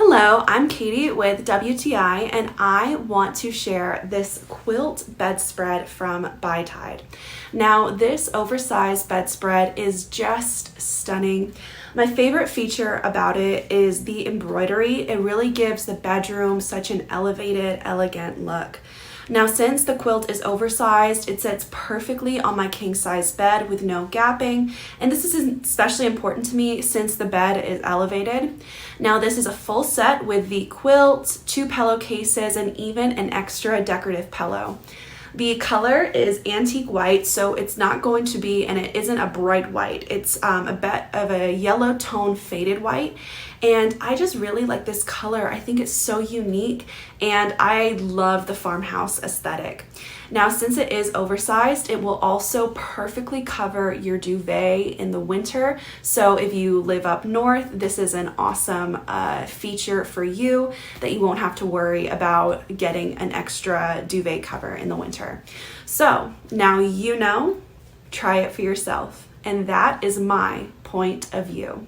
Hello, I'm Katie with WTI and I want to share this quilt bedspread from Bytide. Now this oversized bedspread is just stunning. My favorite feature about it is the embroidery. It really gives the bedroom such an elevated, elegant look. Now since the quilt is oversized, it sits perfectly on my king size bed with no gapping, and this is especially important to me since the bed is elevated. Now this is a full set with the quilt, 2 pillowcases, and even an extra decorative pillow. The color is antique white, so it's not going to be, and it isn't a bright white. It's a bit of a yellow tone faded white, and I just really like this color. I think it's so unique, and I love the farmhouse aesthetic. Now, since it is oversized, it will also perfectly cover your duvet in the winter. So if you live up north, this is an awesome feature for you that you won't have to worry about getting an extra duvet cover in the winter. So now you know, try it for yourself. And that is my point of view.